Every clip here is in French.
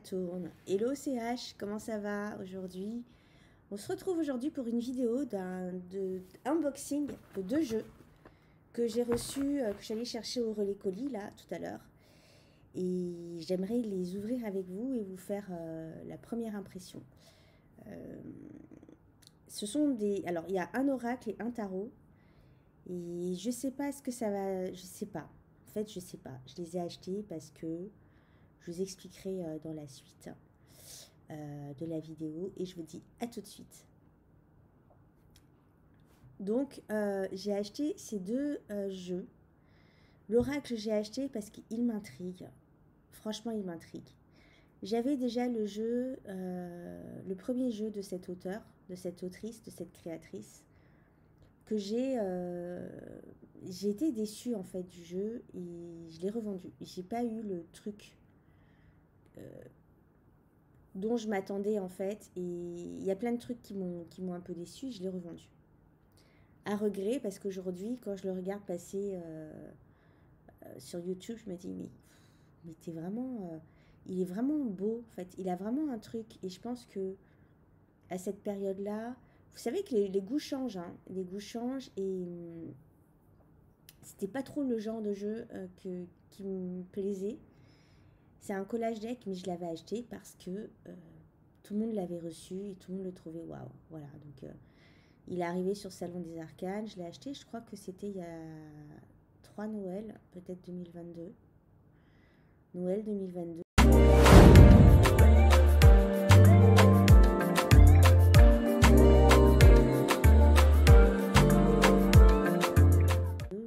tourne. Hello CH, comment ça va aujourd'hui? On se retrouve aujourd'hui pour une vidéo unboxing de 2 jeux que j'ai reçus, que j'allais chercher au relais colis là tout à l'heure. Et j'aimerais les ouvrir avec vous et vous faire la première impression. Ce sont des... Alors il y a un oracle et un tarot. Et je sais pas ce que ça va... Je sais pas. En fait je sais pas. Je les ai achetés parce que... Je vous expliquerai dans la suite de la vidéo et je vous dis à tout de suite. Donc, j'ai acheté ces 2 jeux. L'oracle, j'ai acheté parce qu'il m'intrigue. Franchement, il m'intrigue. J'avais déjà le jeu, le premier jeu de cet auteur, de cette autrice, de cette créatrice, que j'ai été déçue en fait du jeu et je l'ai revendu. J'ai pas eu le truc dont je m'attendais en fait, et il y a plein de trucs qui m'ont un peu déçu, je l'ai revendu. À regret, parce qu'aujourd'hui, quand je le regarde passer sur YouTube, je me dis, mais t'es vraiment... il est vraiment beau, en fait. Il a vraiment un truc, et je pense que à cette période-là, vous savez que les goûts changent, hein, les goûts changent, et c'était pas trop le genre de jeu qui me plaisait. C'est un collage deck, mais je l'avais acheté parce que tout le monde l'avait reçu et tout le monde le trouvait waouh. Voilà, donc il est arrivé sur Salon des Arcanes, je l'ai acheté, je crois que c'était il y a 3 Noël, peut-être 2022. Noël 2022.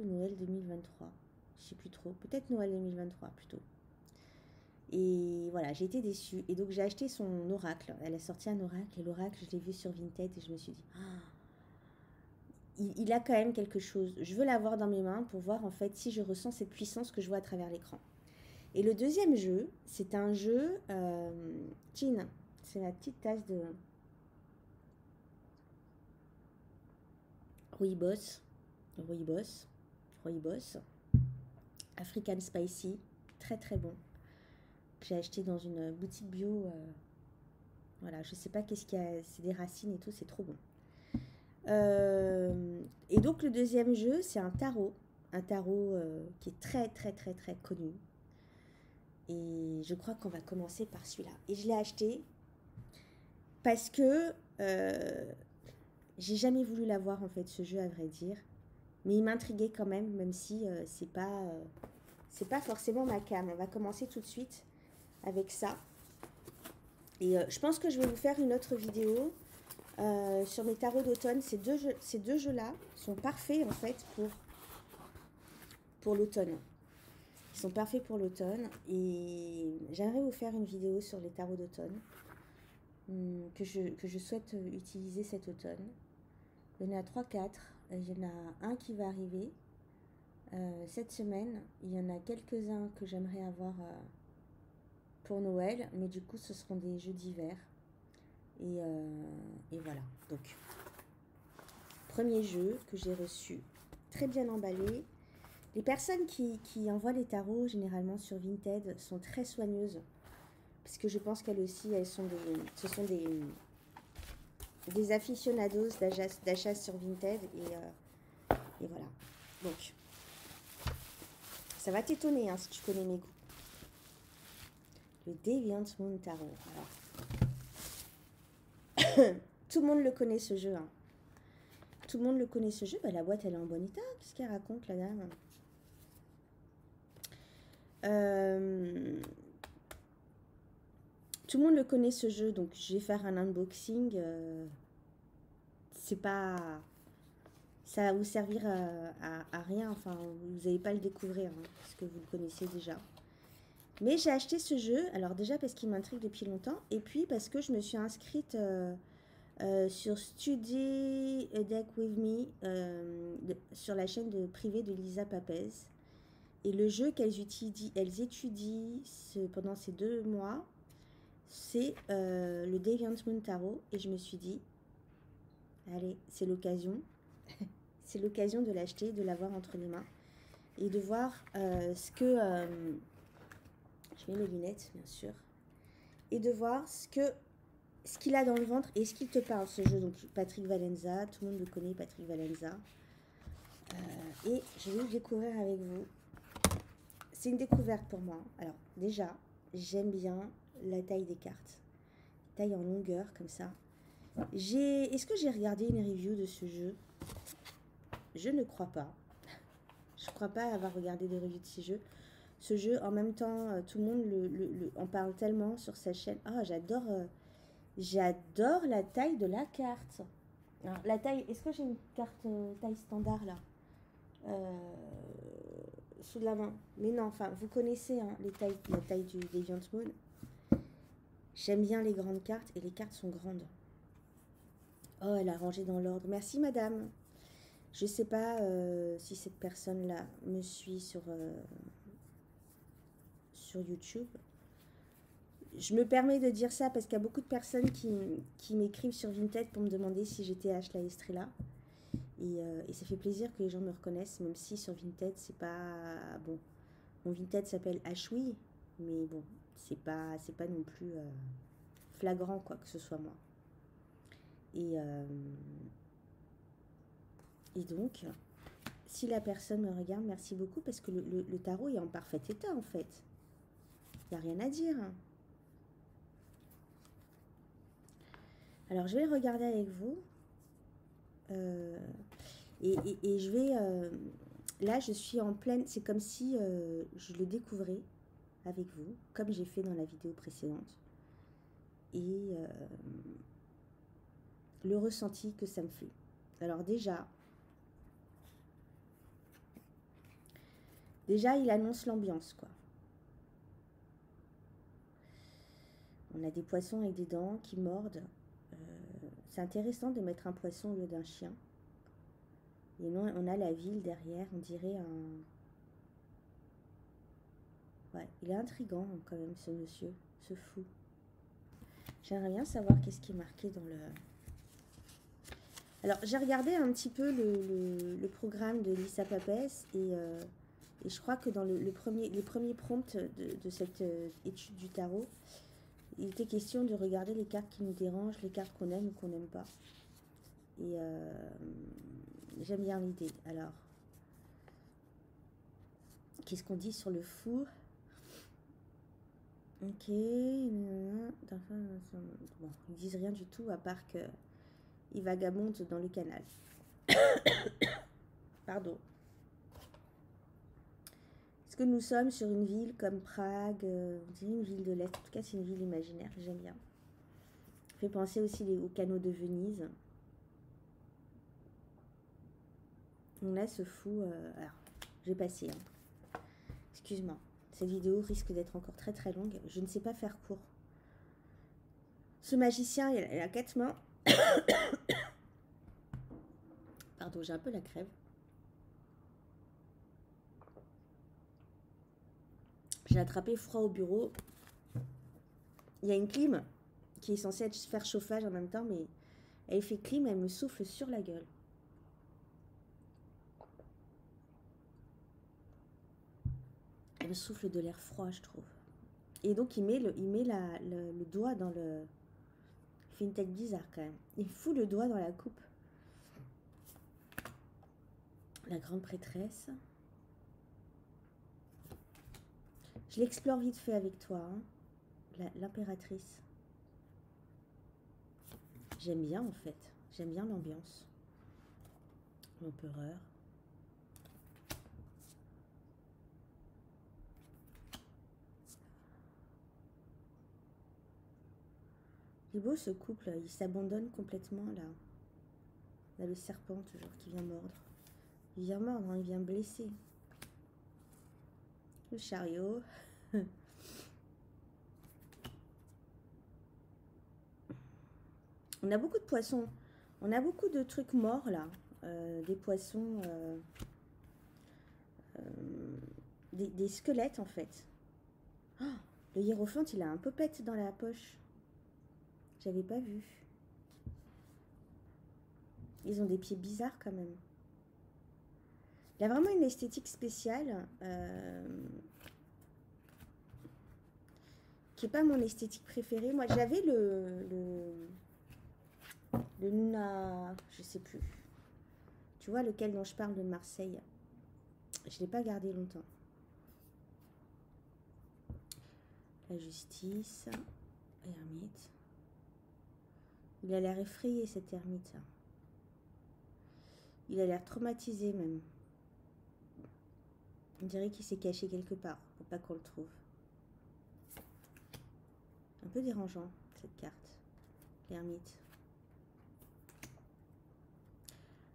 Noël 2023, je sais plus trop, peut-être Noël 2023 plutôt. Et voilà, j'ai été déçue. Et donc j'ai acheté son oracle. Elle a sorti un oracle. Et l'oracle, je l'ai vu sur Vinted. Et je me suis dit, il a quand même quelque chose. Je veux l'avoir dans mes mains pour voir en fait si je ressens cette puissance que je vois à travers l'écran. Et le deuxième jeu, c'est un jeu Chin. C'est la petite tasse de Rooibos. Rooibos. African Spicy. Très très bon. Que j'ai acheté dans une boutique bio. Voilà, je sais pas qu'est-ce qu'il y a. C'est des racines et tout, c'est trop bon. Et donc le deuxième jeu, c'est un tarot qui est très très très très connu. Et je crois qu'on va commencer par celui-là. Et je l'ai acheté parce que j'ai jamais voulu l'avoir en fait, ce jeu à vrai dire. Mais il m'intriguait quand même si c'est pas forcément ma came. On va commencer tout de suite avec ça. Et je pense que je vais vous faire une autre vidéo sur mes tarots d'automne. Ces deux jeux-là sont parfaits en fait pour l'automne. Ils sont parfaits pour l'automne et j'aimerais vous faire une vidéo sur les tarots d'automne que je souhaite utiliser cet automne. Il y en a 3-4. Il y en a un qui va arriver cette semaine. Il y en a quelques-uns que j'aimerais avoir pour Noël, mais du coup ce seront des jeux d'hiver. Et voilà. Donc, premier jeu que j'ai reçu, très bien emballé. Les personnes qui envoient les tarots, généralement sur Vinted, sont très soigneuses. Parce que je pense qu'elles aussi, ce sont des aficionados d'achat sur Vinted. Et voilà. Donc, ça va t'étonner hein, si tu connais mes goûts. Le Deviant Moon Tarot. Alors, tout le monde le connaît ce jeu. Hein. Tout le monde le connaît ce jeu. Bah, la boîte, elle est en bon état. Qu'est-ce qu'elle raconte, la dame? Tout le monde le connaît ce jeu, donc je vais faire un unboxing. C'est pas... Ça va vous servir à rien. Enfin, vous n'allez pas le découvrir, hein, parce que vous le connaissez déjà. Mais j'ai acheté ce jeu, alors déjà parce qu'il m'intrigue depuis longtemps, et puis parce que je me suis inscrite sur Study a Deck With Me, sur la chaîne privée de Lisa Papez. Et le jeu qu'elles étudient pendant ces 2 mois, c'est le Deviant Moon Tarot. Et je me suis dit, allez, c'est l'occasion. C'est l'occasion de l'acheter, de l'avoir entre les mains. Et de voir ce que... je mets mes lunettes, bien sûr. et de voir ce qu'il a dans le ventre et ce qu'il te parle, ce jeu. Donc Patrick Valenza, tout le monde le connaît, Patrick Valenza. Et je vais le découvrir avec vous. C'est une découverte pour moi. Alors déjà, j'aime bien la taille des cartes. Taille en longueur, comme ça. Est-ce que j'ai regardé une review de ce jeu? Je ne crois pas. Je ne crois pas avoir regardé de review de ce jeu. En même temps, tout le monde en parle tellement sur sa chaîne. Ah, j'adore la taille de la carte. Alors, la taille, est-ce que j'ai une carte taille standard là sous la main? Mais non, enfin, vous connaissez hein, la taille du Deviant Moon. J'aime bien les grandes cartes et les cartes sont grandes. Oh, elle a rangé dans l'ordre. Merci madame. Je ne sais pas si cette personne-là me suit sur YouTube. Je me permets de dire ça parce qu'il y a beaucoup de personnes qui m'écrivent sur Vinted pour me demander si j'étais Ashla Estrella. Et ça fait plaisir que les gens me reconnaissent, même si sur Vinted, c'est pas... Bon, mon Vinted s'appelle Ashui, mais bon, c'est pas non plus flagrant, quoi, que ce soit moi. Et donc, si la personne me regarde, merci beaucoup, parce que le tarot est en parfait état, en fait. Il n'y a rien à dire. Alors, je vais le regarder avec vous. Et je vais... là, je suis en pleine... C'est comme si je le découvrais avec vous, comme j'ai fait dans la vidéo précédente. Et le ressenti que ça me fait. Alors déjà, il annonce l'ambiance, quoi. On a des poissons avec des dents qui mordent. C'est intéressant de mettre un poisson au lieu d'un chien. Et non, on a la ville derrière, on dirait un... Ouais, il est intriguant quand même, ce monsieur, ce fou. J'aimerais bien savoir qu'est-ce qui est marqué dans le... Alors, j'ai regardé un petit peu le programme de Lisa Papès et je crois que dans les premiers prompts de cette étude du tarot, il était question de regarder les cartes qui nous dérangent, les cartes qu'on aime ou qu'on n'aime pas. Et j'aime bien l'idée. Alors, qu'est-ce qu'on dit sur le fou? Ok. Bon, ils disent rien du tout à part que il vagabonde dans le canal. Pardon. Est-ce que nous sommes sur une ville comme Prague, on dirait une ville de l'Est, en tout cas c'est une ville imaginaire, j'aime bien. Ça fait penser aussi au canot de Venise. On a ce fou... alors, je vais passer. Hein. Excuse-moi, cette vidéo risque d'être encore très très longue. Je ne sais pas faire court. Ce magicien, il a 4 mains. Pardon, j'ai un peu la crève. J'ai attrapé froid au bureau. Il y a une clim qui est censée faire chauffage en même temps, mais elle fait clim, elle me souffle sur la gueule. Elle me souffle de l'air froid, je trouve. Et donc, il met le doigt dans le... Il fait une tête bizarre, quand même. Il fout le doigt dans la coupe. La grande prêtresse. Je l'explore vite fait avec toi, hein. L'impératrice. J'aime bien, en fait. J'aime bien l'ambiance. L'empereur. Il est beau ce couple, il s'abandonne complètement là. Là, le serpent toujours qui vient mordre. Il vient mordre, hein, il vient blesser. Le chariot. On a beaucoup de poissons. On a beaucoup de trucs morts là. Des poissons... des squelettes en fait. Oh, le hiérophant, il a un popette dans la poche. J'avais pas vu. Ils ont des pieds bizarres quand même. Il a vraiment une esthétique spéciale. qui est pas mon esthétique préférée. Moi, j'avais le Nuna, je sais plus. Tu vois lequel dont je parle de Marseille. Je l'ai pas gardé longtemps. La justice, ermite. Il a l'air effrayé cet ermite. Il a l'air traumatisé même. On dirait qu'il s'est caché quelque part pour pas qu'on le trouve. Un peu dérangeant cette carte, l'ermite.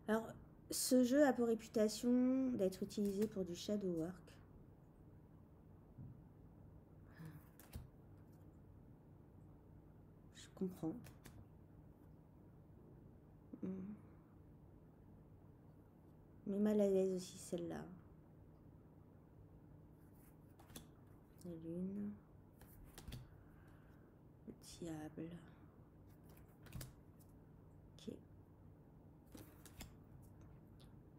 Alors, ce jeu a pour réputation d'être utilisé pour du shadow work. Je comprends. Mais mal à l'aise aussi celle-là. La lune. Le diable. Ok.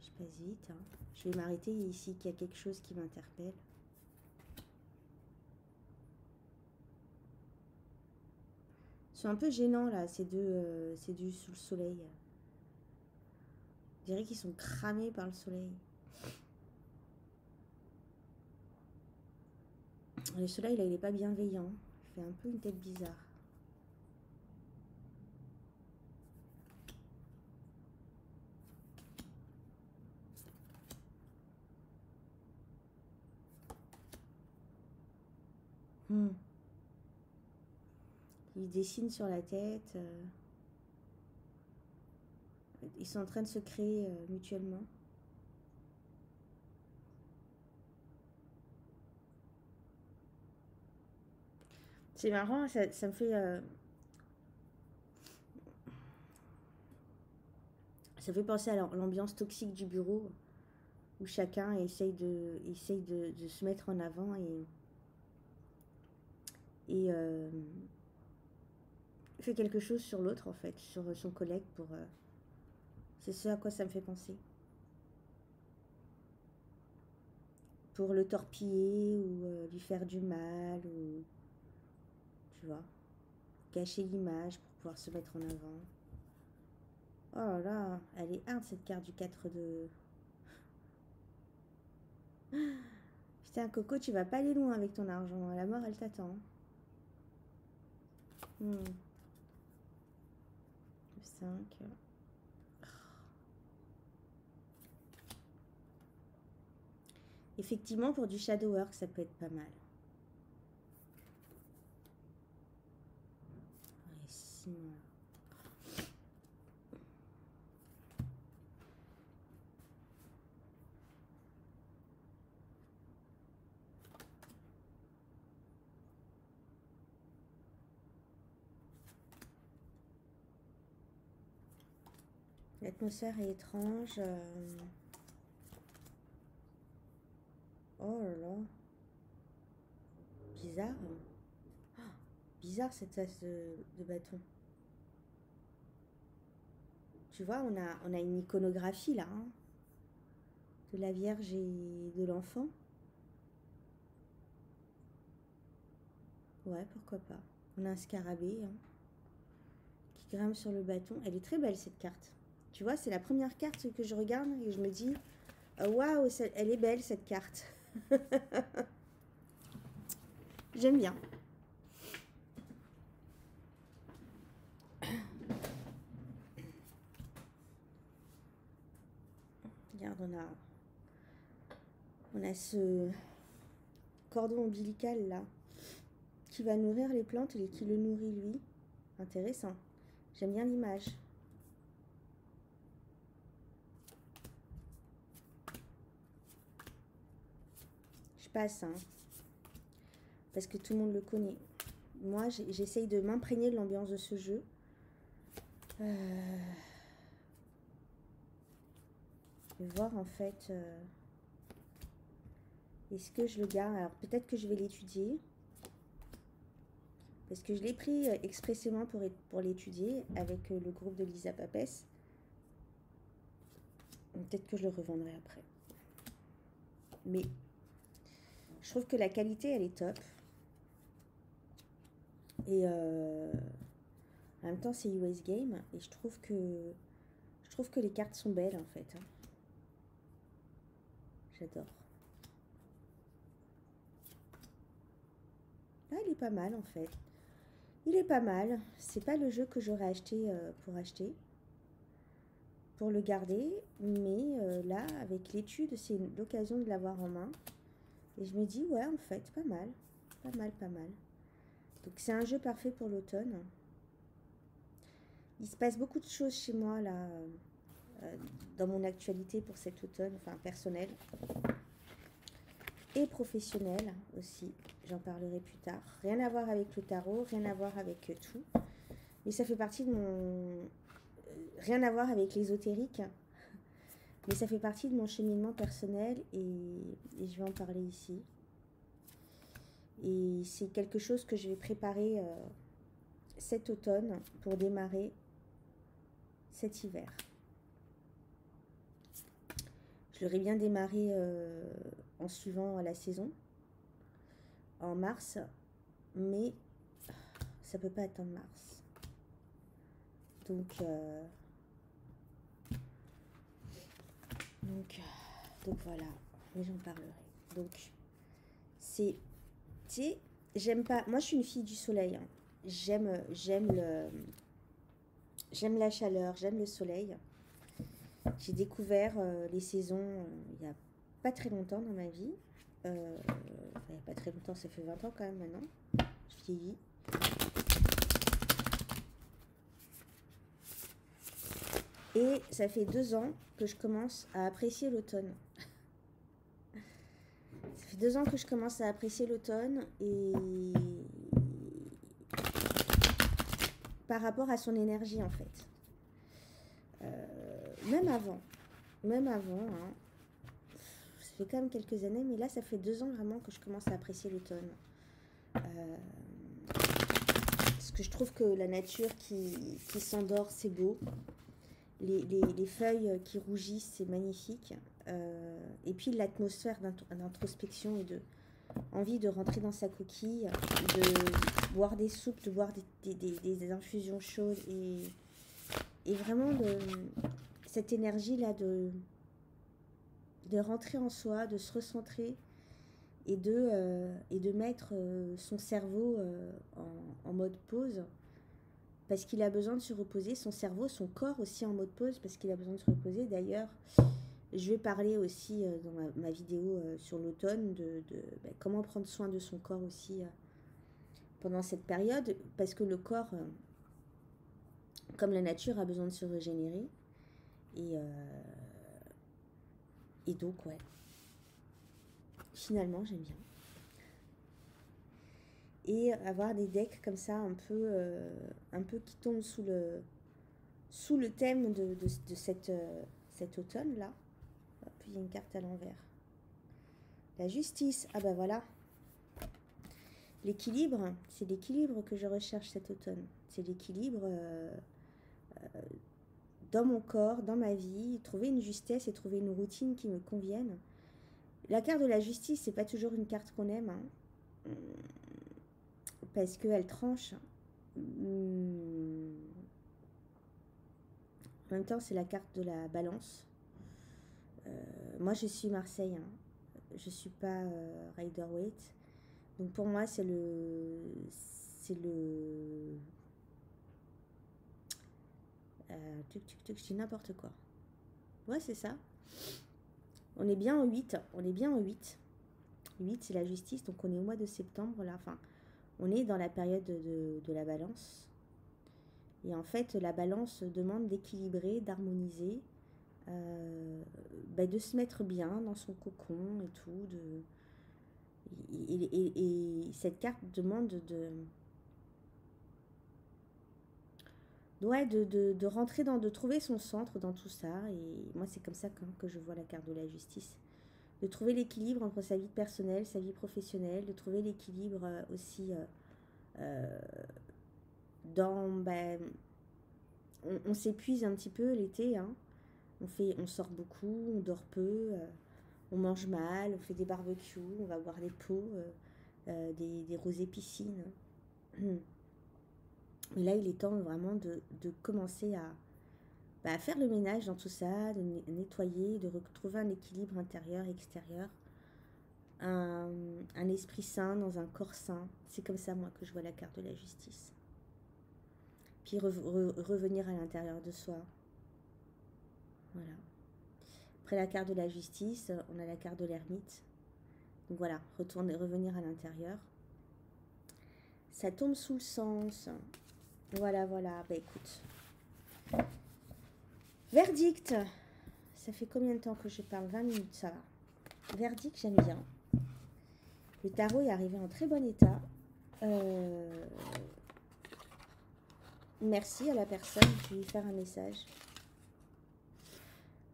Je passe vite. Hein. Je vais m'arrêter ici qu'il y a quelque chose qui m'interpelle. Ils sont un peu gênants là, ces deux sous le soleil. Je dirais qu'ils sont cramés par le soleil. Le soleil là, il est pas bienveillant. Il fait un peu une tête bizarre. Ils dessinent sur la tête. Ils sont en train de se créer mutuellement. C'est marrant, ça me fait... ça fait penser à l'ambiance toxique du bureau, où chacun essaye de se mettre en avant et fait quelque chose sur l'autre, en fait, sur son collègue. C'est ce à quoi ça me fait penser. Pour le torpiller ou lui faire du mal, ou tu vois, cacher l'image pour pouvoir se mettre en avant. Oh là là, elle est hard cette carte du 4 de... Putain, Coco, tu vas pas aller loin avec ton argent. La mort, elle t'attend. 5. Effectivement, pour du shadow work, ça peut être pas mal. Ouais, l'atmosphère est étrange. Oh là là. Bizarre. Oh, bizarre cette tasse de bâton. Tu vois, on a une iconographie là. Hein, de la Vierge et de l'enfant. Ouais, pourquoi pas. On a un scarabée hein, qui grimpe sur le bâton. Elle est très belle cette carte. Tu vois, c'est la première carte que je regarde et je me dis waouh, elle est belle cette carte. J'aime bien. Regarde, on a ce cordon ombilical là qui va nourrir les plantes et qui le nourrit lui. Intéressant. J'aime bien l'image. Je passe, hein, parce que tout le monde le connaît. Moi, j'essaye de m'imprégner de l'ambiance de ce jeu. Je vais voir en fait... est-ce que je le garde? Alors peut-être que je vais l'étudier. Parce que je l'ai pris expressément pour l'étudier avec le groupe de Lisa Papès. Peut-être que je le revendrai après. Mais je trouve que la qualité, elle est top. Et en même temps, c'est US Game. Et je trouve que les cartes sont belles, en fait. Hein. J'adore. Ah, il est pas mal, en fait. Il est pas mal. C'est pas le jeu que j'aurais acheté pour acheter. Pour le garder. Mais là, avec l'étude, c'est l'occasion de l'avoir en main. Et je me dis, ouais, en fait, pas mal. Pas mal, pas mal. Donc, c'est un jeu parfait pour l'automne. Il se passe beaucoup de choses chez moi, là, dans mon actualité pour cet automne, enfin, personnelle et professionnelle aussi. J'en parlerai plus tard. Rien à voir avec le tarot, rien à voir avec tout. Mais ça fait partie de mon... rien à voir avec l'ésotérique. Mais ça fait partie de mon cheminement personnel et je vais en parler ici. Et c'est quelque chose que je vais préparer cet automne pour démarrer cet hiver. Je l'aurais bien démarré en suivant la saison, en mars, mais ça peut pas attendre mars. Donc voilà, mais j'en parlerai. Donc c'est, tu sais, j'aime pas. Moi, je suis une fille du soleil. Hein. J'aime la chaleur, j'aime le soleil. J'ai découvert les saisons il y a pas très longtemps dans ma vie. Il n'y a pas très longtemps, ça fait 20 ans quand même maintenant. Je vieillis. Et ça fait 2 ans que je commence à apprécier l'automne. Ça fait 2 ans que je commence à apprécier l'automne et par rapport à son énergie en fait. Même avant, hein, ça fait quand même quelques années, mais là ça fait 2 ans vraiment que je commence à apprécier l'automne. Parce que je trouve que la nature qui s'endort, c'est beau. Les feuilles qui rougissent, c'est magnifique. Et puis l'atmosphère d'introspection et de envie de rentrer dans sa coquille, de boire des soupes, de boire des infusions chaudes et vraiment cette énergie-là de rentrer en soi, de se recentrer et de mettre son cerveau en mode pause parce qu'il a besoin de se reposer, son cerveau, son corps aussi en mode pause parce qu'il a besoin de se reposer. D'ailleurs, je vais parler aussi dans ma vidéo sur l'automne de comment prendre soin de son corps aussi pendant cette période parce que le corps, comme la nature, a besoin de se régénérer et donc ouais, finalement j'aime bien. Et avoir des decks comme ça un peu qui tombent sous le thème de cet automne là. Puis il y a une carte à l'envers. La justice, ah bah voilà. L'équilibre, c'est l'équilibre que je recherche cet automne. C'est l'équilibre dans mon corps, dans ma vie, trouver une justesse et trouver une routine qui me convienne. La carte de la justice, c'est pas toujours une carte qu'on aime, hein, parce qu'elle tranche. En même temps, c'est la carte de la balance. Moi, je suis Marseille, hein. Je suis pas Rider-Waite. Donc pour moi, c'est le je dis n'importe quoi. Ouais, c'est ça. On est bien en 8. On est bien en 8. 8, c'est la justice. Donc on est au mois de septembre, là. Enfin, on est dans la période de la balance. Et en fait, la balance demande d'équilibrer, d'harmoniser, de se mettre bien dans son cocon et tout. Et cette carte demande de rentrer de trouver son centre dans tout ça. Et moi, c'est comme ça que je vois la carte de la justice. De trouver l'équilibre entre sa vie personnelle, sa vie professionnelle, de trouver l'équilibre aussi dans... on s'épuise un petit peu l'été, hein. On sort beaucoup, on dort peu, on mange mal, on fait des barbecues, on va boire des pots, des rosées piscines. Mais là, il est temps vraiment de commencer à faire le ménage dans tout ça, de nettoyer, de retrouver un équilibre intérieur-extérieur, un esprit sain dans un corps sain. C'est comme ça, moi, que je vois la carte de la justice. Puis revenir à l'intérieur de soi. Voilà. Après la carte de la justice, on a la carte de l'ermite. Donc voilà, revenir à l'intérieur. Ça tombe sous le sens. Voilà, voilà. Bah écoute. Verdict. Ça fait combien de temps que je parle? 20 minutes, ça va. Verdict, j'aime bien. Le tarot est arrivé en très bon état. Merci à la personne. Je vais lui faire un message.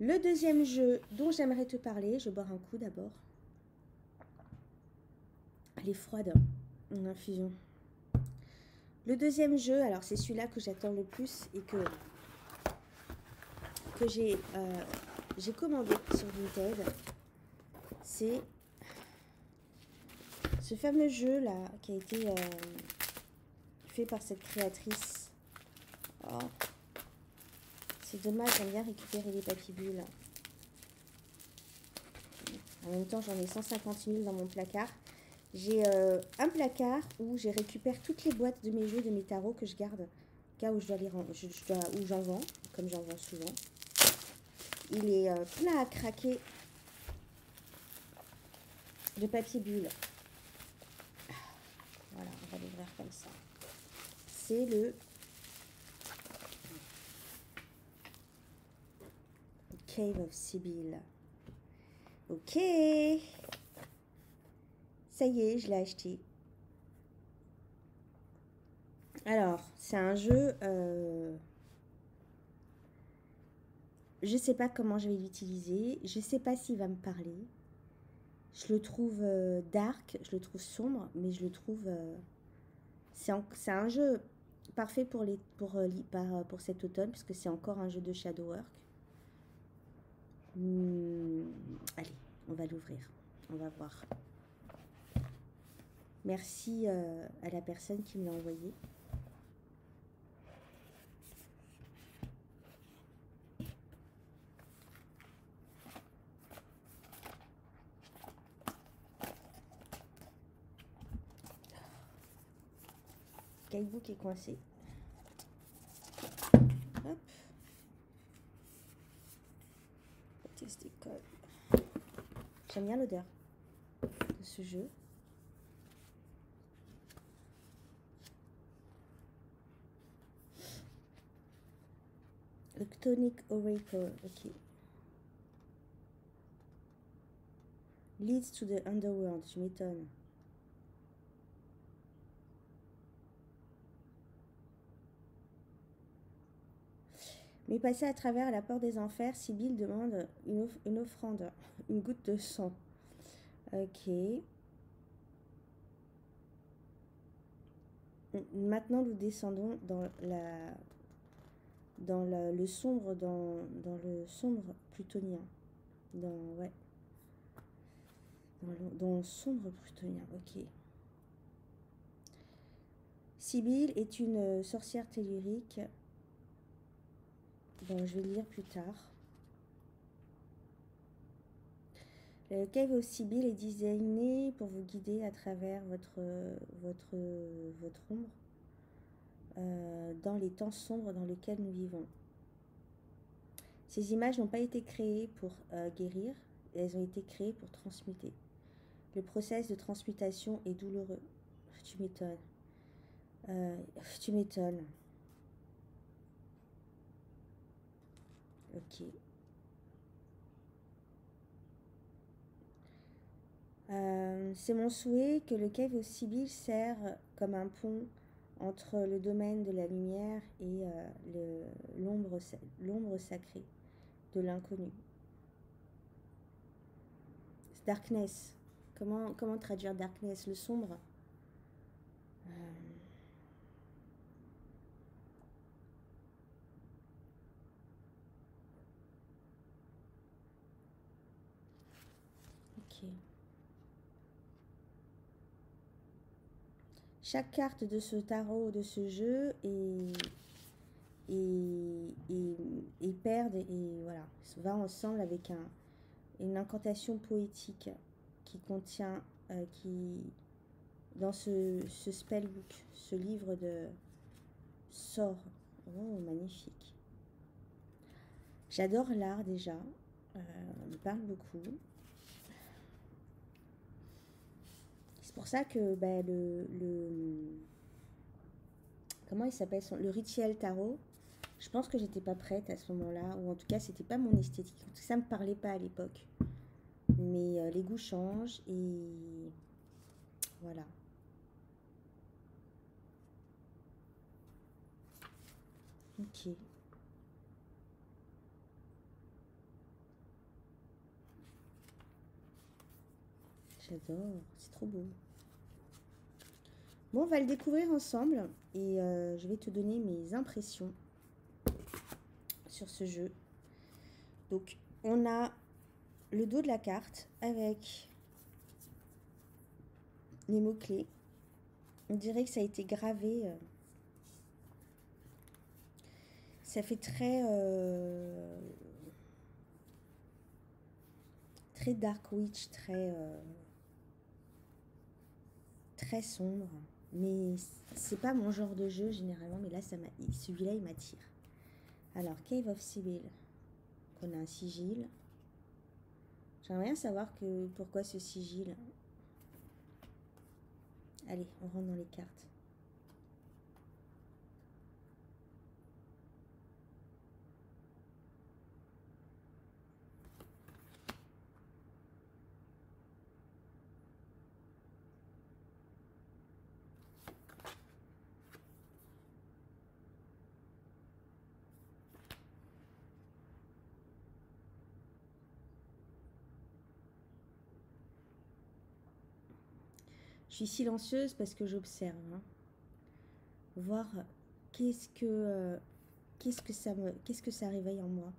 Le deuxième jeu dont j'aimerais te parler, je vais boire un coup d'abord. Elle est froide, une infusion. Le deuxième jeu, alors c'est celui-là que j'attends le plus et que j'ai commandé sur Vinted. C'est ce fameux jeu là qui a été fait par cette créatrice. Oh. C'est dommage, j'aime bien récupérer les papilles. En même temps, j'en ai 150 000 dans mon placard. J'ai un placard où je récupère toutes les boîtes de mes jeux, de mes tarots que je garde, au cas où je dois les où j'en vends, comme j'en vends souvent. Il est plein à craquer de papier bulle. Voilà, on va l'ouvrir comme ça. C'est le Cave of Sibyl. Ok. Ça y est, je l'ai acheté. Alors, c'est un jeu... je ne sais pas comment je vais l'utiliser. Je ne sais pas s'il va me parler. Je le trouve dark, je le trouve sombre, mais je le trouve... c'est un jeu parfait pour cet automne, puisque c'est encore un jeu de Shadowwork. Allez, on va l'ouvrir. On va voir. Merci à la personne qui me l'a envoyé. Guidebook est coincé. Hop. Test des codes. J'aime bien l'odeur de ce jeu. Le Tonic Oracle, ok. Leads to the underworld, je m'étonne. Mais passer à travers la porte des enfers, Sibyl demande une offrande, une goutte de sang. Ok. Maintenant, nous descendons dans le sombre, dans le sombre plutonien. Dans le sombre plutonien, ok. Sibyl est une sorcière tellurique. Bon, je vais le lire plus tard. Le Cave of Sibyl est designé pour vous guider à travers votre ombre dans les temps sombres dans lesquels nous vivons. Ces images n'ont pas été créées pour guérir, elles ont été créées pour transmuter. Le process de transmutation est douloureux. Tu m'étonnes. Tu m'étonnes. Ok. C'est mon souhait que le Cave of Sibyl sert comme un pont entre le domaine de la lumière et l'ombre sacrée de l'inconnu. Darkness. Comment traduire darkness? Le sombre. Ok. Chaque carte de ce tarot, de ce jeu, et perdent et voilà, va ensemble avec une incantation poétique qui contient, dans ce spellbook, ce livre de sorts. Oh, magnifique. J'adore l'art déjà, on me parle beaucoup. C'est pour ça que bah, comment il s'appelle le rituel tarot. Je pense que j'étais pas prête à ce moment-là, ou en tout cas c'était pas mon esthétique. En tout cas, ça me parlait pas à l'époque. Mais les goûts changent et voilà. Ok. J'adore, c'est trop beau. Bon, on va le découvrir ensemble et je vais te donner mes impressions sur ce jeu. Donc, on a le dos de la carte avec les mots-clés. On dirait que ça a été gravé. Ça fait très Dark Witch, très sombre. Mais c'est pas mon genre de jeu généralement, mais là, celui-là, il m'attire. Alors, Cave of Sibyl. On a un sigil. J'aimerais bien savoir pourquoi ce sigil. Allez, on rentre dans les cartes. Je suis silencieuse parce que j'observe. Hein. Voir qu'est-ce que ça réveille en moi.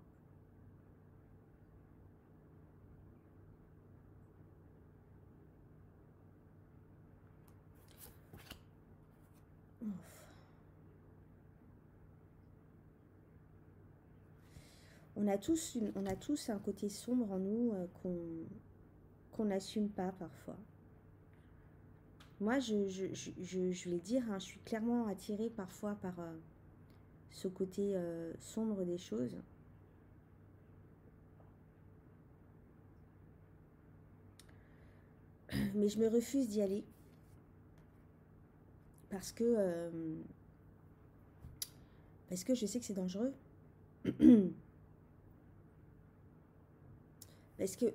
On a tous un côté sombre en nous qu'on n'assume pas parfois. Moi, je vais dire, hein, je suis clairement attirée parfois par ce côté sombre des choses. Mais je me refuse d'y aller. Parce que je sais que c'est dangereux. Parce que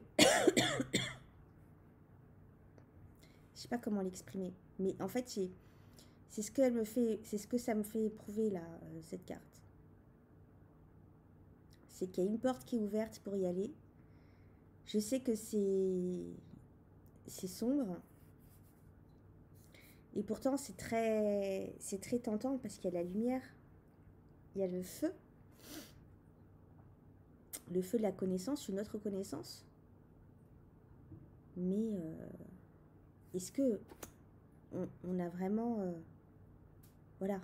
je sais pas comment l'exprimer, mais en fait c'est ce que ça me fait éprouver là, cette carte. C'est qu'il y a une porte qui est ouverte pour y aller. Je sais que c'est sombre, et pourtant c'est très tentant parce qu'il y a la lumière, il y a le feu de la connaissance, une autre connaissance. Mais est-ce que on a vraiment voilà,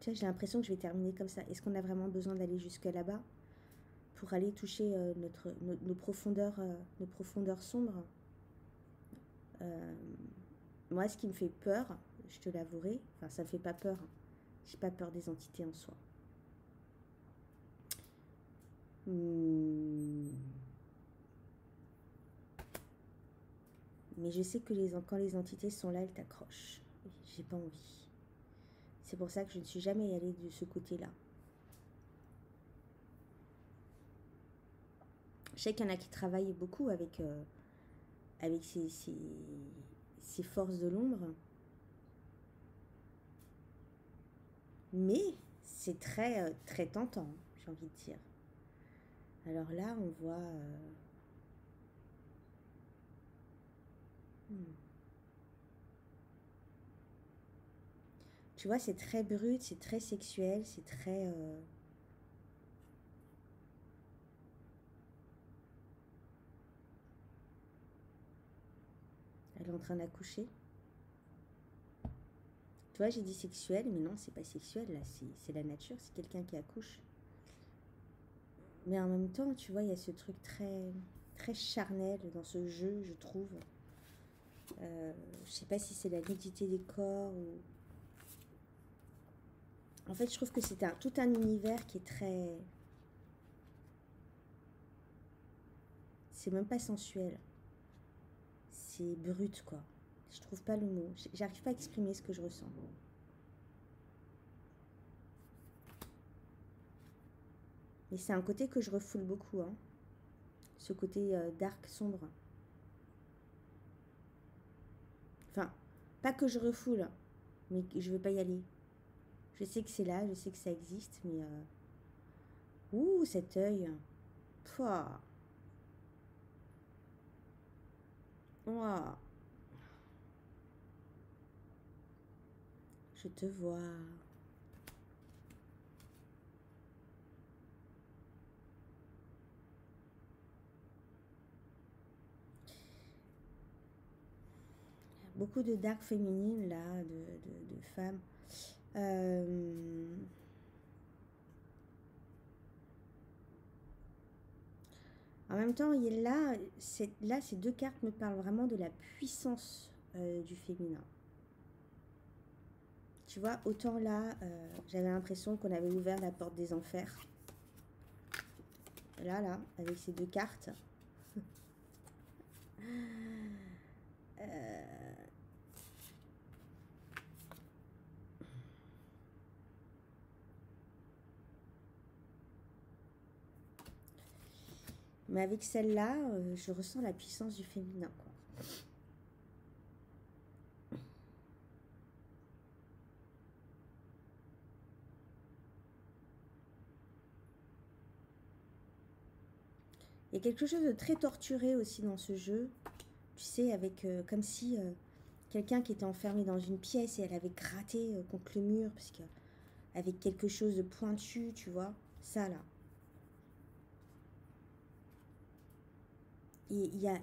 tu sais, j'ai l'impression que je vais terminer comme ça. Est-ce qu'on a vraiment besoin d'aller jusque là-bas pour aller toucher nos profondeurs sombres? Moi, ce qui me fait peur, je te l'avouerai, enfin ça me fait pas peur, j'ai pas peur des entités en soi. Mais je sais que quand les entités sont là, elles t'accrochent. J'ai pas envie. C'est pour ça que je ne suis jamais allée de ce côté-là. Je sais qu'il y en a qui travaillent beaucoup avec ces forces de l'ombre. Mais c'est très tentant, j'ai envie de dire. Alors là, on voit... Tu vois, c'est très brut, c'est très sexuel, c'est très... Elle est en train d'accoucher. Tu vois, j'ai dit sexuel, mais non, c'est pas sexuel, là, c'est la nature, c'est quelqu'un qui accouche. Mais en même temps, tu vois, il y a ce truc très, très charnel dans ce jeu, je trouve. Je sais pas si c'est la nudité des corps ou... En fait, je trouve que c'est tout un univers qui est très... C'est même pas sensuel. C'est brut, quoi. Je trouve pas le mot. J'arrive pas à exprimer ce que je ressens. Mais c'est un côté que je refoule beaucoup, hein. Ce côté dark, sombre. Enfin, pas que je refoule, mais je veux pas y aller. Je sais que c'est là, je sais que ça existe, mais... Ouh, cet œil. Pouah. Ouah. Je te vois. Beaucoup de dark féminine, là, de femmes. En même temps, il y a là, ces deux cartes me parlent vraiment de la puissance du féminin. Tu vois, autant là, j'avais l'impression qu'on avait ouvert la porte des enfers. Là, avec ces deux cartes. Mais avec celle-là, je ressens la puissance du féminin, quoi. Il y a quelque chose de très torturé aussi dans ce jeu. Tu sais, avec comme si quelqu'un qui était enfermé dans une pièce et elle avait gratté contre le mur, parce que avec quelque chose de pointu, tu vois. Ça, là. Il y a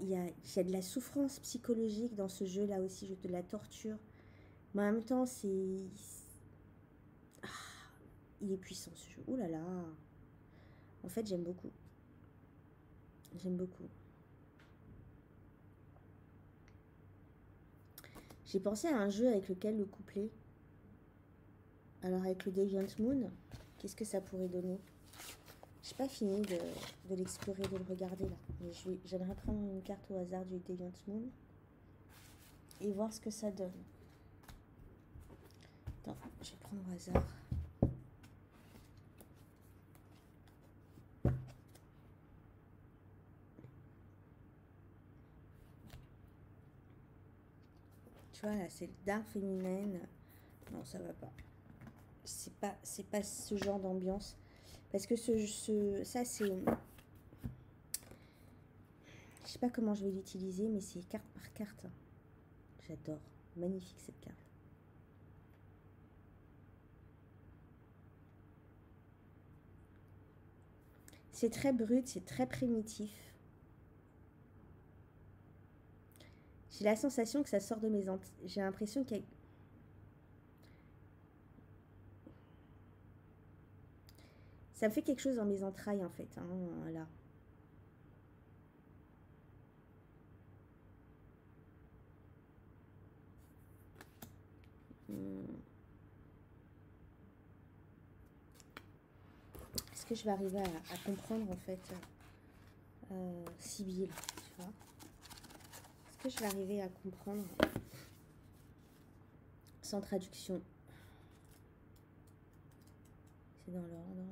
de la souffrance psychologique dans ce jeu-là aussi, de la torture. Mais en même temps, ah, il est puissant ce jeu. Ouh là là. En fait, j'aime beaucoup. J'aime beaucoup. J'ai pensé à un jeu avec lequel le coupler. Alors avec le Deviant Moon, qu'est-ce que ça pourrait donner? J'ai pas fini de l'explorer, de le regarder là. Mais j'aimerais prendre une carte au hasard du Deviant Moon et voir ce que ça donne. Attends, je vais prendre au hasard. Tu vois là, c'est le dark féminine. Non, ça va pas. C'est pas ce genre d'ambiance. Parce que ça c'est... Je sais pas comment je vais l'utiliser, mais c'est carte par carte. J'adore. Magnifique cette carte. C'est très brut, c'est très primitif. J'ai la sensation que ça sort de mes entrailles. J'ai l'impression qu'il y a... Ça me fait quelque chose dans mes entrailles en fait. Hein, là. Est-ce que je vais arriver à comprendre en fait Sibylle, tu vois? Est-ce que je vais arriver à comprendre sans traduction? C'est dans l'ordre.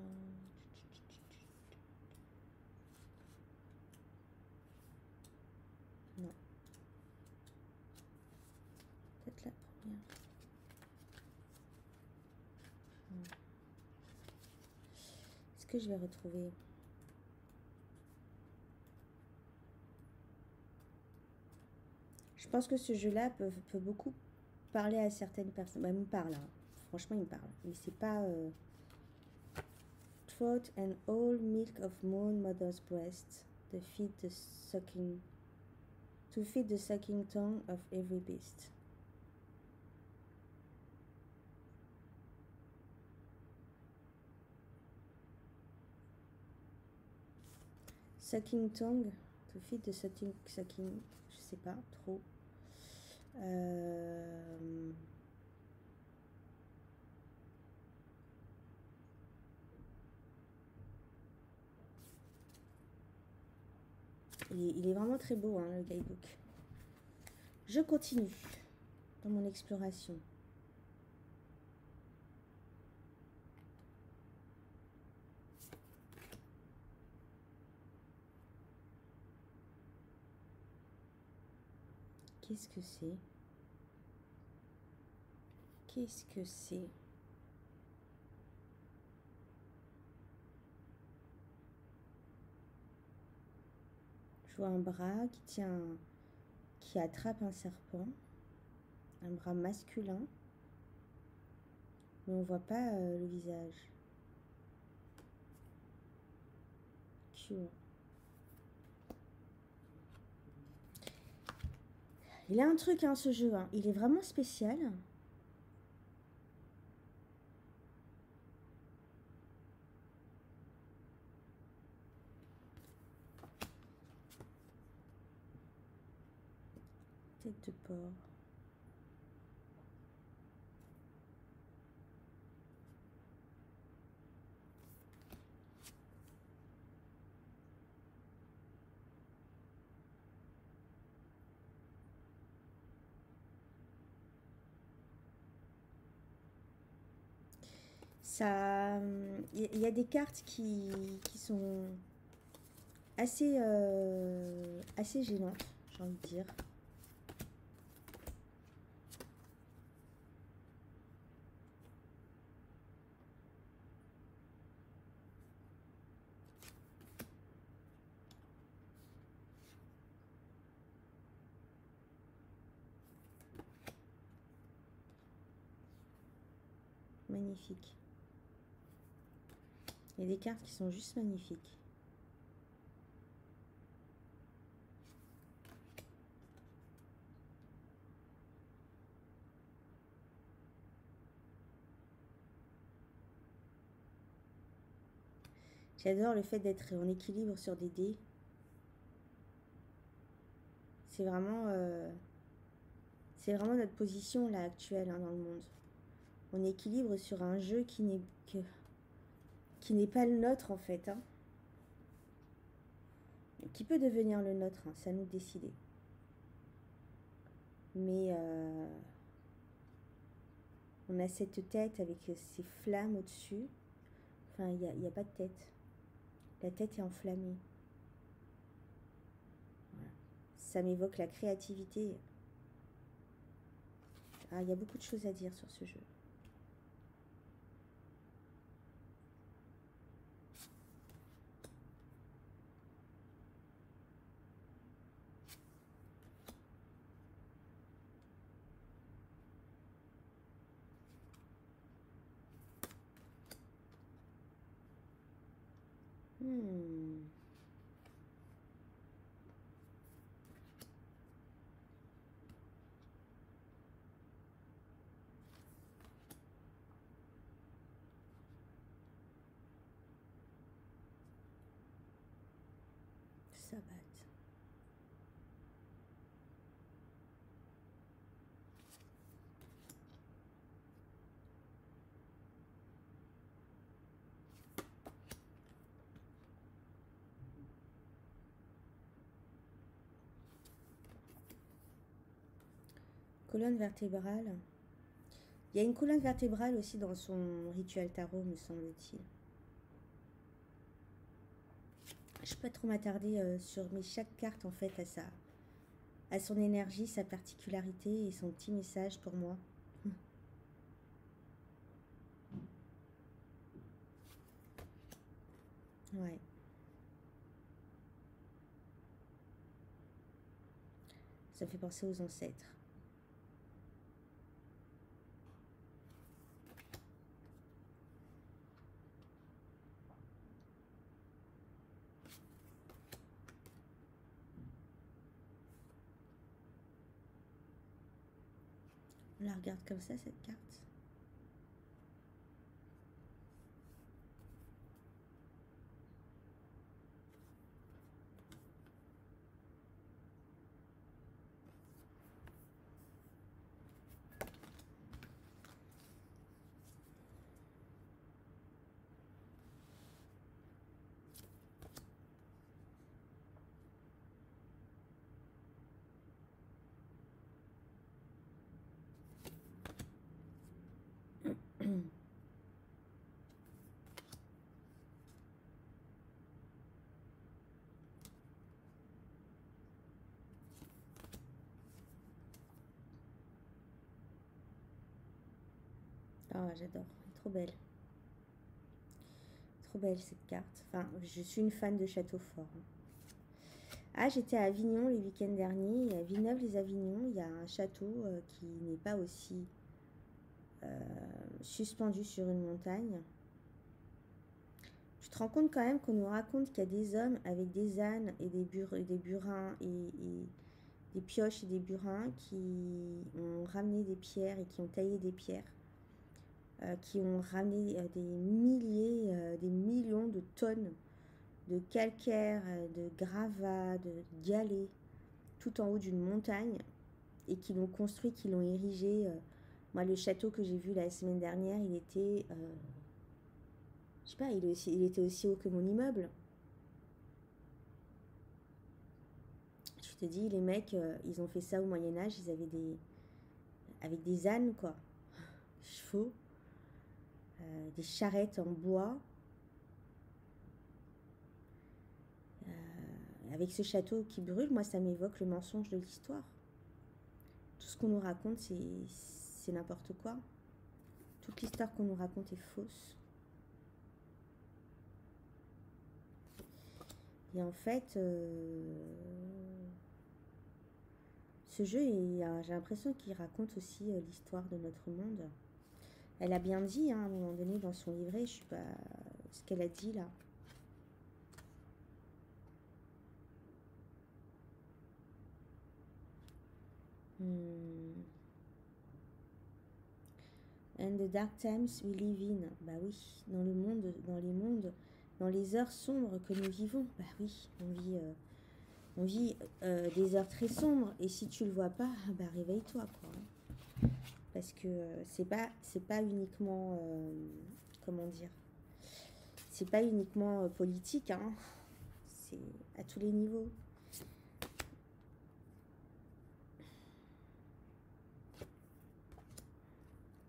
Non. Peut-être la première. Est-ce que je vais retrouver... Je pense que ce jeu-là peut beaucoup parler à certaines personnes. Bah, il me parle, hein. Franchement, il me parle. Mais c'est pas... Throat and all milk of moon mother's breast, to feed the sucking tongue of every beast. Sucking tongue. To feed the sucking. Je sais pas trop. Il est vraiment très beau, hein, le guidebook. Je continue dans mon exploration. Qu'est-ce que c'est? Qu'est-ce que c'est? Je vois un bras qui attrape un serpent, un bras masculin, mais on voit pas le visage. Cure. Il a un truc, hein, ce jeu, hein. Il est vraiment spécial. Tête de porc. Ça, il y a des cartes qui sont assez gênantes, j'ai envie de dire. Magnifique. Il y a des cartes qui sont juste magnifiques. J'adore le fait d'être en équilibre sur des dés. C'est vraiment notre position là actuelle, hein, dans le monde. On équilibre sur un jeu qui n'est pas le nôtre en fait, hein. Qui peut devenir le nôtre, hein, c'est à nous de décider. Mais on a cette tête avec ces flammes au-dessus. Enfin, il n'y a pas de tête. La tête est enflammée. Voilà. Ça m'évoque la créativité. Ah, il y a beaucoup de choses à dire sur ce jeu. Sabbat. Colonne vertébrale. Il y a une colonne vertébrale aussi dans son rituel tarot, me semble-t-il. Je ne peux pas trop m'attarder sur, mais chaque carte en fait a son énergie, sa particularité et son petit message pour moi. Ouais. Ça fait penser aux ancêtres. On la regarde comme ça, cette carte. Ah, j'adore. Elle est trop belle. Trop belle cette carte. Enfin, je suis une fan de château fort. Ah, j'étais à Avignon le week-end dernier. Et à Villeneuve-les-Avignon, il y a un château qui n'est pas aussi suspendu sur une montagne. Tu te rends compte quand même qu'on nous raconte qu'il y a des hommes avec des ânes et des burins et des pioches et des burins qui ont ramené des pierres et qui ont taillé des pierres, qui ont ramené des milliers, des millions de tonnes de calcaire, de gravats, de galets, tout en haut d'une montagne, et qui l'ont construit, qui l'ont érigé. Moi, le château que j'ai vu la semaine dernière, il était, je sais pas, il était aussi haut que mon immeuble. Je te dis, les mecs, ils ont fait ça au Moyen-Âge, ils avaient avec des ânes, quoi, des chevaux, des charrettes en bois. Avec ce château qui brûle, moi, ça m'évoque le mensonge de l'histoire. Tout ce qu'on nous raconte, c'est n'importe quoi. Toute l'histoire qu'on nous raconte est fausse. Et en fait, ce jeu, j'ai l'impression qu'il raconte aussi l'histoire de notre monde. Elle a bien dit, hein, à un moment donné, dans son livret, je sais pas ce qu'elle a dit là. And the dark times we live in. Bah oui, dans le monde, dans les heures sombres que nous vivons. Bah oui, on vit des heures très sombres. Et si tu le vois pas, bah réveille-toi, quoi. Parce que c'est pas uniquement, comment dire, c'est pas uniquement politique, hein. C'est à tous les niveaux.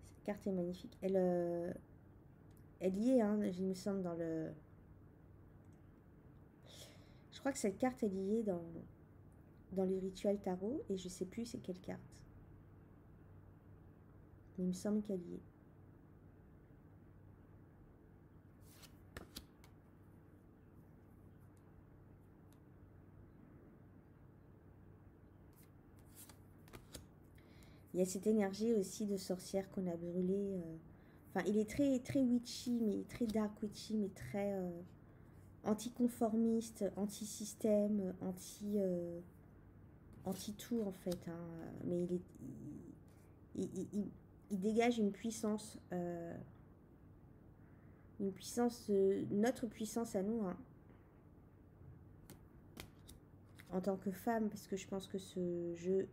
Cette carte est magnifique. Elle y est, hein, il me semble, dans le... Je crois que cette carte, elle y est dans les rituels tarot, et je sais plus c'est quelle carte. Mais il me semble qu'elle y est. Il y a cette énergie aussi de sorcière qu'on a brûlée. Enfin, il est très, très witchy, mais très dark witchy, mais très anticonformiste, anti-système, anti-tout en fait. Hein. Mais il dégage une puissance, notre puissance à nous, hein, en tant que femme, parce que je pense que ce jeu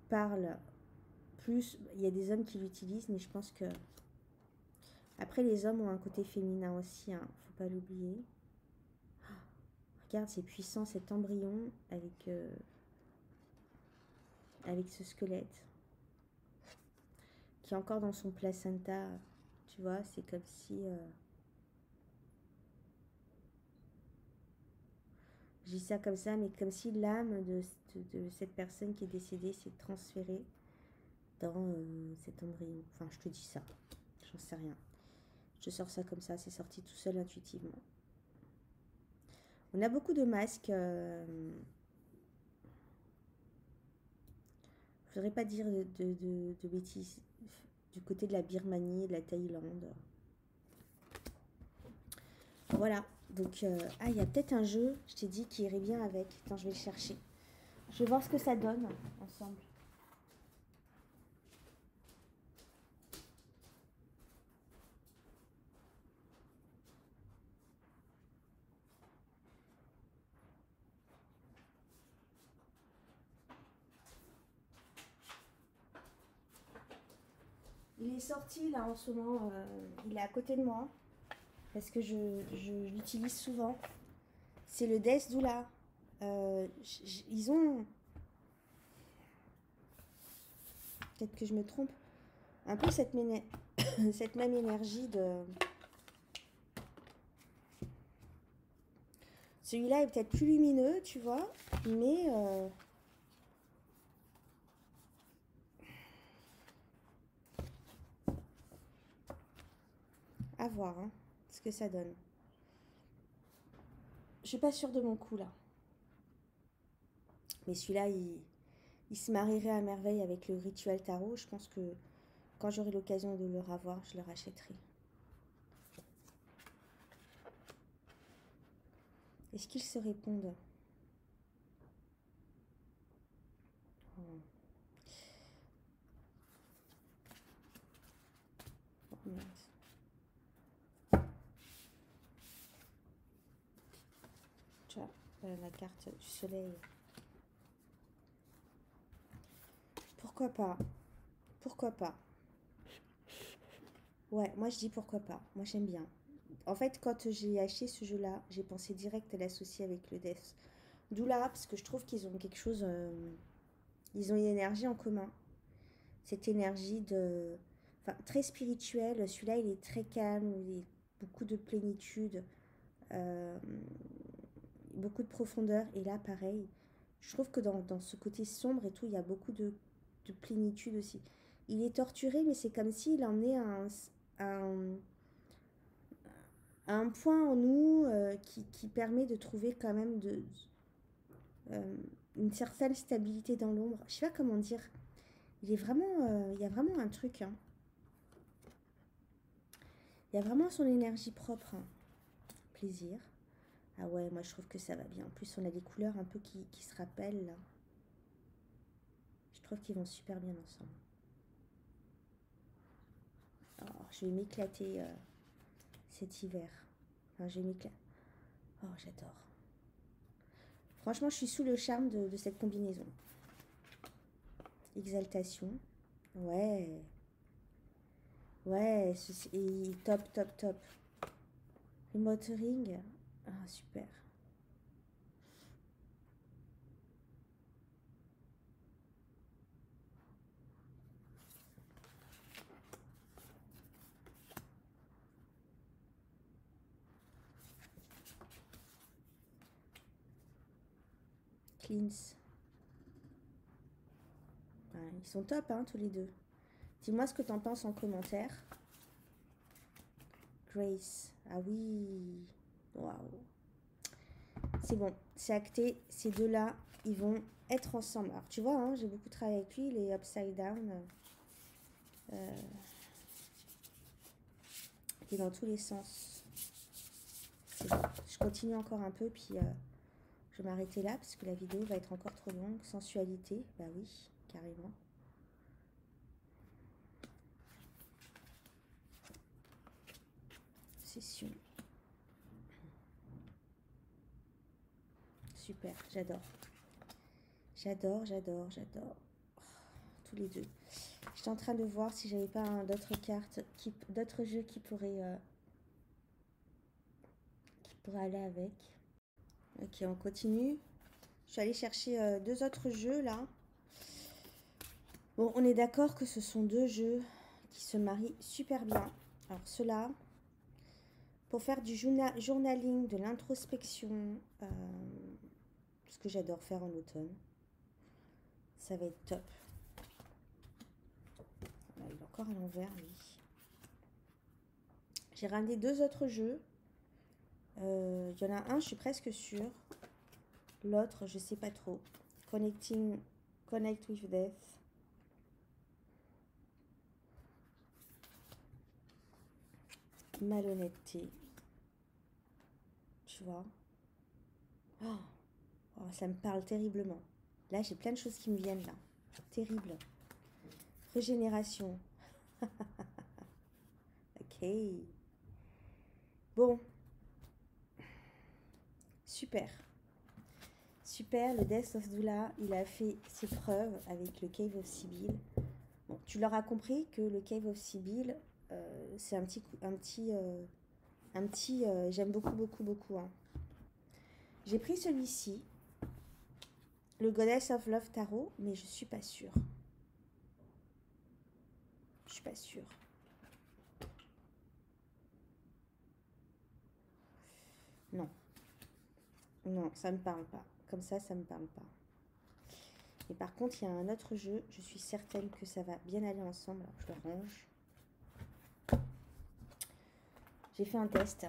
parle plus. Il y a des hommes qui l'utilisent, mais je pense que après les hommes ont un côté féminin aussi, hein, faut pas l'oublier. Regarde, c'est puissant cet embryon avec ce squelette qui est encore dans son placenta, tu vois, c'est comme si je dis ça comme ça, mais comme si l'âme de cette personne qui est décédée s'est transférée dans cet embryon. Enfin, je te dis ça, j'en sais rien. Je sors ça comme ça, c'est sorti tout seul intuitivement. On a beaucoup de masques. Je voudrais pas dire de bêtises du côté de la Birmanie et de la Thaïlande. Voilà, donc ah, il y a peut-être un jeu, je t'ai dit, qui irait bien avec. Attends, je vais le chercher. Je vais voir ce que ça donne ensemble. Il est sorti là en ce moment, il est à côté de moi, parce que je l'utilise souvent. C'est le Death Doula. Ils ont, peut-être que je me trompe, un peu cette même énergie de... Celui-là est peut-être plus lumineux, tu vois, mais À voir hein, ce que ça donne. Je suis pas sûre de mon coup là. Mais celui-là, il se marierait à merveille avec le rituel tarot. Je pense que quand j'aurai l'occasion de le revoir, je le rachèterai. Est-ce qu'ils se répondent? Oh, merde. Tiens, la carte du soleil. Pourquoi pas? Pourquoi pas? Ouais, moi je dis pourquoi pas. Moi j'aime bien. En fait, quand j'ai acheté ce jeu-là, j'ai pensé direct à l'associer avec le Death. D'où là, parce que je trouve qu'ils ont quelque chose. Ils ont une énergie en commun. Cette énergie de. Enfin, très spirituelle. Celui-là, il est très calme, il est beaucoup de plénitude, euh, beaucoup de profondeur. Et là, pareil, je trouve que dans ce côté sombre et tout, il y a beaucoup de plénitude aussi. Il est torturé, mais c'est comme s'il emmenait un, un point en nous qui permet de trouver quand même euh, une certaine stabilité dans l'ombre. Je sais pas comment dire. Il est vraiment, il y a vraiment un truc. Hein. Il y a vraiment son énergie propre. Hein. Plaisir. Ah ouais, moi je trouve que ça va bien. En plus, on a des couleurs un peu qui se rappellent là. Je trouve qu'ils vont super bien ensemble. Oh, je vais m'éclater cet hiver. Enfin, je vais m'éclater. Oh, j'adore. Franchement, je suis sous le charme de cette combinaison. Exaltation. Ouais. Ouais, top, top, top. Le motoring. Ah, super. Cleans. Ouais, ils sont top, hein, tous les deux. Dis-moi ce que t'en penses en commentaire. Grace. Ah oui. Waouh. C'est bon, c'est acté. Ces deux-là, ils vont être ensemble. Alors, tu vois, hein, j'ai beaucoup travaillé avec lui. Il est upside down. Il est dans tous les sens. Bon. Je continue encore un peu, puis je vais m'arrêter là, parce que la vidéo va être encore trop longue. Sensualité, bah oui, carrément. Session. Super, j'adore. J'adore, j'adore, j'adore. Oh, tous les deux. J'étais en train de voir si j'avais pas d'autres cartes, d'autres jeux qui pourraient aller avec. Ok, on continue. Je suis allée chercher deux autres jeux là. Bon, on est d'accord que ce sont deux jeux qui se marient super bien. Alors ceux-là, pour faire du journaling, de l'introspection, ce que j'adore faire en automne, ça va être top. Il est encore à l'envers, lui. J'ai ramené deux autres jeux. Il y en a un, je suis presque sûre. L'autre, je sais pas trop. Connect with Death. Malhonnêteté. Tu vois. Oh, oh, ça me parle terriblement. Là, j'ai plein de choses qui me viennent là. Terrible. Régénération. Ok. Bon. Super. Super, le Death of Dula, il a fait ses preuves avec le Cave of Sibyl. Bon, tu l'auras compris que le Cave of Sibyl, c'est j'aime beaucoup, beaucoup, beaucoup. Hein. J'ai pris celui-ci, le Goddess of Love Tarot, mais je suis pas sûre. Je suis pas sûre. Non. Non, ça me parle pas. Comme ça me parle pas. Et par contre, il y a un autre jeu, je suis certaine que ça va bien aller ensemble. Alors, je le range. J'ai fait un test.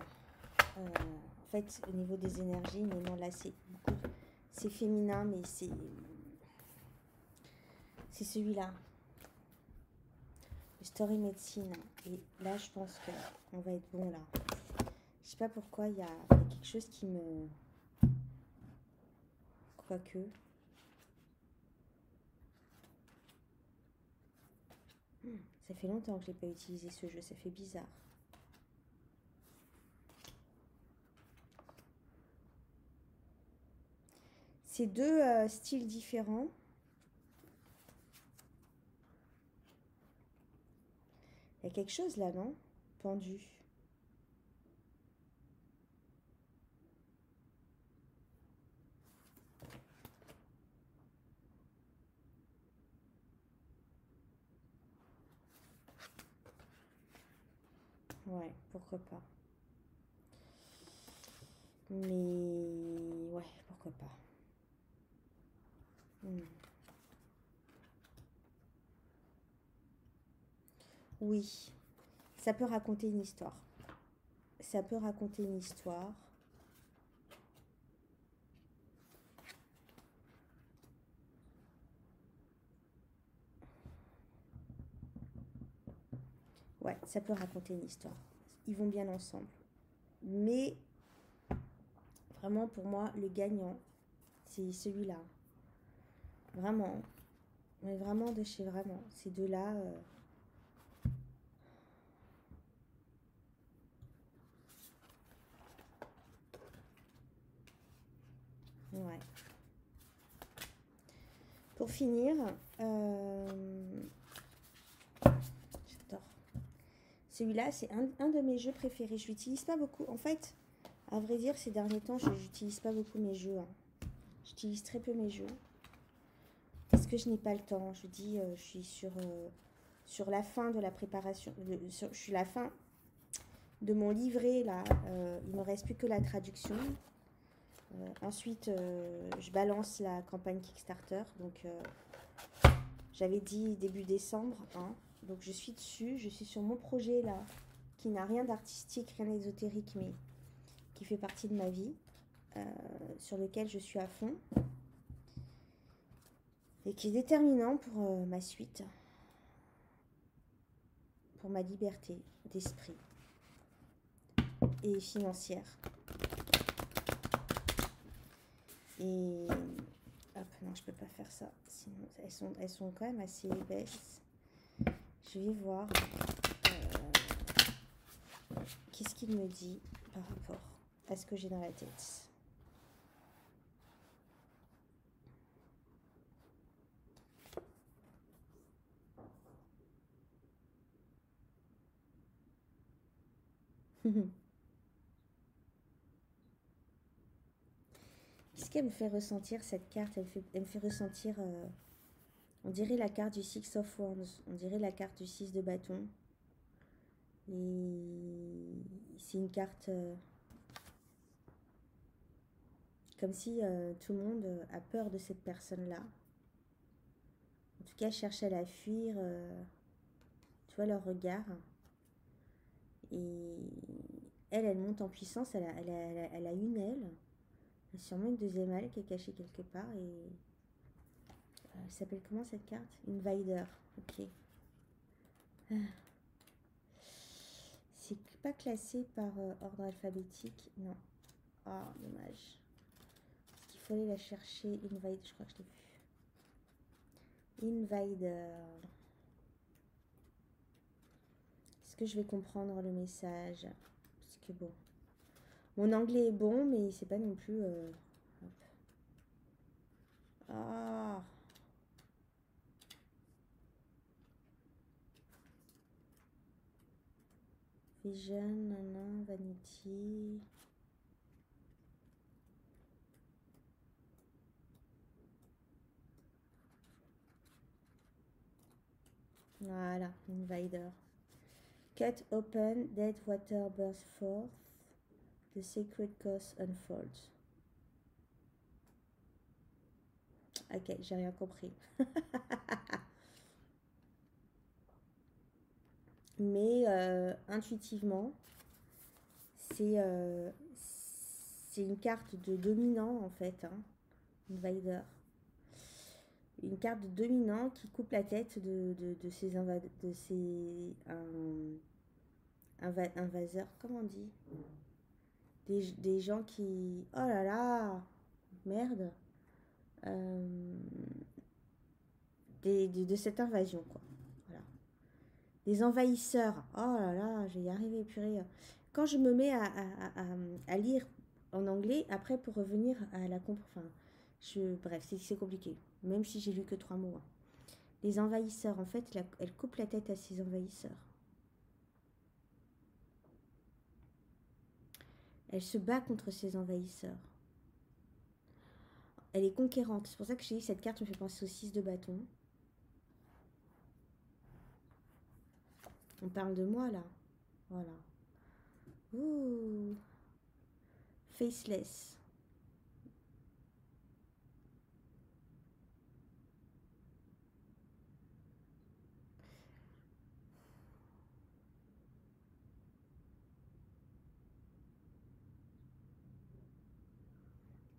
En fait, au niveau des énergies, mais non, là, c'est féminin, mais c'est celui-là. Le Story Medicine. Et là, je pense qu'on va être bon, là. Je sais pas pourquoi, il y a quelque chose qui me... Quoique... Ça fait longtemps que je n'ai pas utilisé ce jeu, ça fait bizarre. C'est deux styles différents. Il y a quelque chose là, non? Pendu. Ouais, pourquoi pas. Mais... Ouais, pourquoi pas. Oui, ça peut raconter une histoire. Ça peut raconter une histoire. Ouais, ça peut raconter une histoire. Ils vont bien ensemble. Mais vraiment, pour moi, le gagnant, c'est celui-là. Vraiment. Mais vraiment de chez vraiment. Ces deux-là... Ouais. Pour finir, j'adore. Celui-là, c'est un de mes jeux préférés. Je l'utilise pas beaucoup. En fait, à vrai dire, ces derniers temps, je n'utilise pas beaucoup mes jeux. Hein. J'utilise très peu mes jeux. Parce que je n'ai pas le temps. Je dis, je suis sur la fin de la préparation. Je suis la fin de mon livret, là. Il ne me reste plus que la traduction. Ensuite, je balance la campagne Kickstarter. Donc, j'avais dit début décembre. Hein. Donc, je suis dessus. Je suis sur mon projet, là, qui n'a rien d'artistique, rien d'ésotérique, mais qui fait partie de ma vie, sur lequel je suis à fond. Et qui est déterminant pour ma suite. Pour ma liberté d'esprit. Et financière. Et hop, non, je peux pas faire ça. Sinon, elles sont quand même assez épaisses. Je vais voir qu'est-ce qu'il me dit par rapport à ce que j'ai dans la tête. Qu'est-ce qu'elle me fait ressentir, cette carte? Elle me fait ressentir... on dirait la carte du Six of Wands. On dirait la carte du 6 de bâton. Et c'est une carte... comme si tout le monde a peur de cette personne-là. En tout cas, cherche à la fuir. Tu vois leur regard. Et elle monte en puissance. Elle a une aile. Il y a sûrement une deuxième aile qui est cachée quelque part. Et elle s'appelle comment cette carte? Invader. Ok. C'est pas classé par ordre alphabétique. Non. Ah, dommage. Parce qu'il faut aller la chercher. Invader. Je crois que je l'ai vu. Invader. Est-ce que je vais comprendre le message? Parce que bon. Mon anglais est bon, mais c'est pas non plus... Ah. Vision, nanan, vanity. Voilà, Invader. Cut open, dead water bursts forth. The sacred cause unfolds. Ok, j'ai rien compris. Mais intuitivement, c'est une carte de dominant en fait, hein, Invader. Une carte de dominant qui coupe la tête de ces invaseurs, comment on dit, des gens qui... Oh là là, merde. De cette invasion, quoi. Voilà. Des envahisseurs. Oh là là, je vais y arriver, purée. Quand je me mets à lire en anglais, après pour revenir à la enfin, bref, c'est compliqué. Même si j'ai lu que 3 mots. Hein. Les envahisseurs, en fait, elle coupe la tête à ces envahisseurs. Elle se bat contre ces envahisseurs. Elle est conquérante. C'est pour ça que j'ai dit que cette carte me fait penser au 6 de bâton. On parle de moi, là. Voilà. Ouh. Faceless.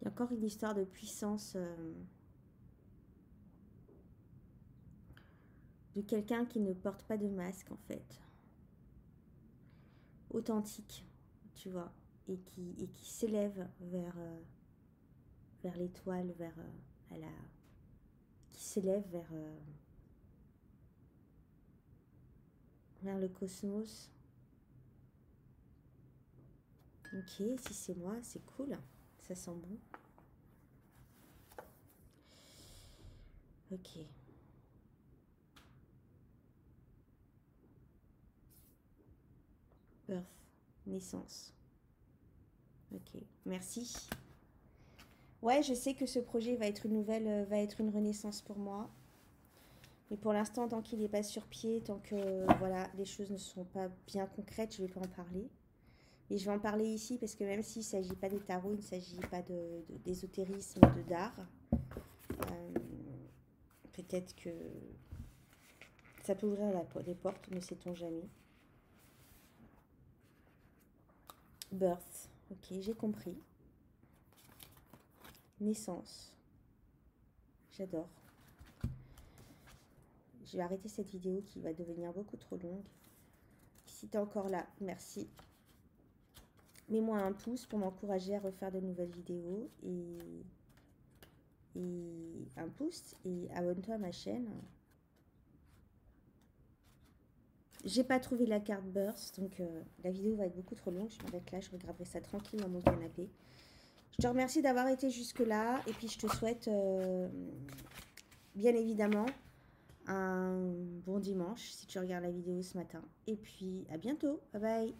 Il y a encore une histoire de puissance de quelqu'un qui ne porte pas de masque, en fait. Authentique, tu vois. Et qui s'élève vers l'étoile, qui s'élève vers le cosmos. Ok, si c'est moi, c'est cool. Ça sent bon. Ok. Birth, naissance. Ok, merci. Ouais, je sais que ce projet va être une renaissance pour moi. Mais pour l'instant, tant qu'il n'est pas sur pied, tant que voilà, les choses ne sont pas bien concrètes, je ne vais pas en parler. Et je vais en parler ici parce que même s'il ne s'agit pas des tarots, il ne s'agit pas d'ésotérisme, d'art. Peut-être que ça peut ouvrir des portes, ne sait-on jamais. Birth, ok, j'ai compris. Naissance, j'adore. Je vais arrêter cette vidéo qui va devenir beaucoup trop longue. Si tu es encore là, merci. Mets-moi un pouce pour m'encourager à refaire de nouvelles vidéos. Et un pouce et abonne-toi à ma chaîne. J'ai pas trouvé la carte Burst, donc la vidéo va être beaucoup trop longue. Je m'arrête là, je regarderai ça tranquille dans mon canapé. Je te remercie d'avoir été jusque-là. Et puis je te souhaite, bien évidemment, un bon dimanche si tu regardes la vidéo ce matin. Et puis à bientôt. Bye bye.